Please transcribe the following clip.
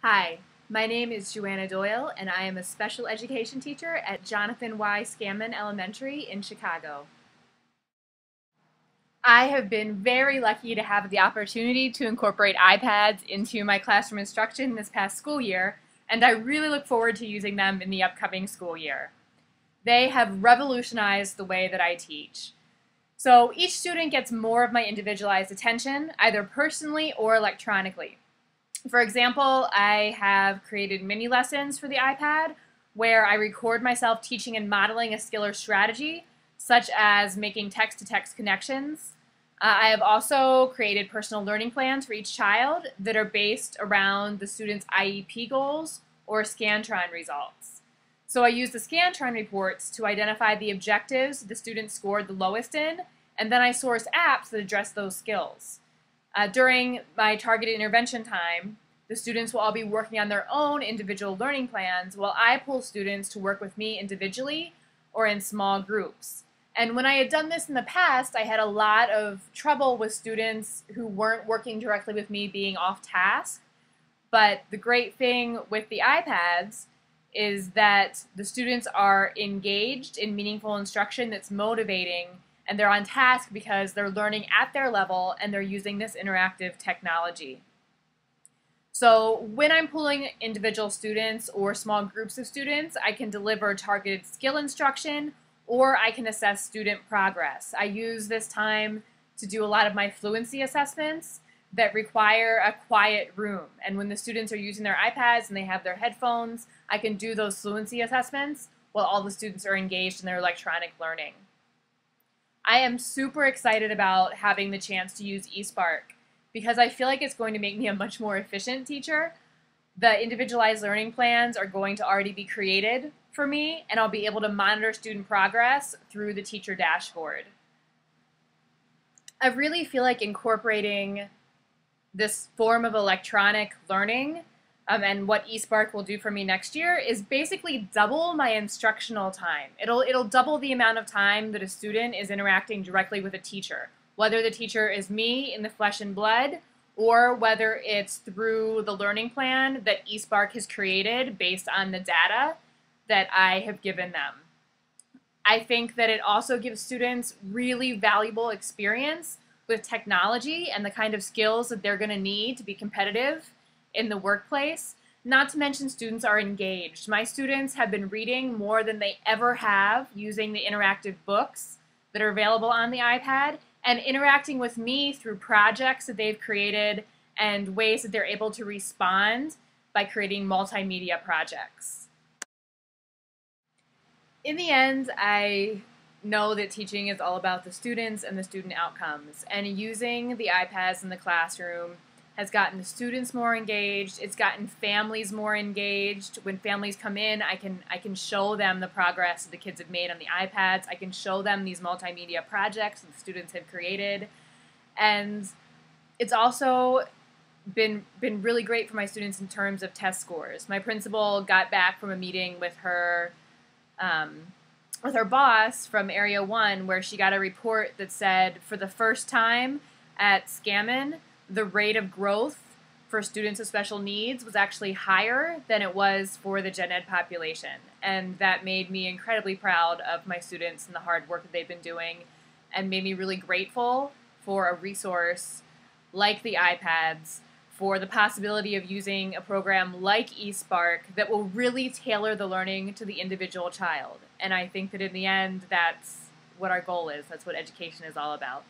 Hi, my name is Joanna Doyle, and I am a special education teacher at Jonathan Y. Scanman Elementary in Chicago. I have been very lucky to have the opportunity to incorporate iPads into my classroom instruction this past school year, and I really look forward to using them in the upcoming school year. They have revolutionized the way that I teach. So each student gets more of my individualized attention, either personally or electronically. For example, I have created mini lessons for the iPad where I record myself teaching and modeling a skill or strategy, such as making text-to-text connections. I have also created personal learning plans for each child that are based around the student's IEP goals or Scantron results. So I use the Scantron reports to identify the objectives the student scored the lowest in, and then I source apps that address those skills. During my targeted intervention time, the students will all be working on their own individual learning plans while I pull students to work with me individually or in small groups. And when I had done this in the past, I had a lot of trouble with students who weren't working directly with me being off task. But the great thing with the iPads is that the students are engaged in meaningful instruction that's motivating, and they're on task because they're learning at their level and they're using this interactive technology. So when I'm pulling individual students or small groups of students, I can deliver targeted skill instruction or I can assess student progress. I use this time to do a lot of my fluency assessments that require a quiet room. And when the students are using their iPads and they have their headphones, I can do those fluency assessments while all the students are engaged in their electronic learning. I am super excited about having the chance to use eSpark because I feel like it's going to make me a much more efficient teacher. The individualized learning plans are going to already be created for me, and I'll be able to monitor student progress through the teacher dashboard. I really feel like incorporating this form of electronic learning and what eSpark will do for me next year is basically double my instructional time. It'll double the amount of time that a student is interacting directly with a teacher, whether the teacher is me in the flesh and blood or whether it's through the learning plan that eSpark has created based on the data that I have given them. I think that it also gives students really valuable experience with technology and the kind of skills that they're going to need to be competitive in the workplace. Not to mention students are engaged. My students have been reading more than they ever have using the interactive books that are available on the iPad and interacting with me through projects that they've created and ways that they're able to respond by creating multimedia projects. In the end, I know that teaching is all about the students and the student outcomes, and using the iPads in the classroom has gotten the students more engaged. It's gotten families more engaged. When families come in, I can show them the progress that the kids have made on the iPads. I can show them these multimedia projects that the students have created, and it's also been really great for my students in terms of test scores. My principal got back from a meeting with her boss from Area 1 where she got a report that said for the first time at Scanman, the rate of growth for students with special needs was actually higher than it was for the gen ed population. And that made me incredibly proud of my students and the hard work that they've been doing and made me really grateful for a resource like the iPads for the possibility of using a program like eSpark that will really tailor the learning to the individual child. And I think that in the end, that's what our goal is. That's what education is all about.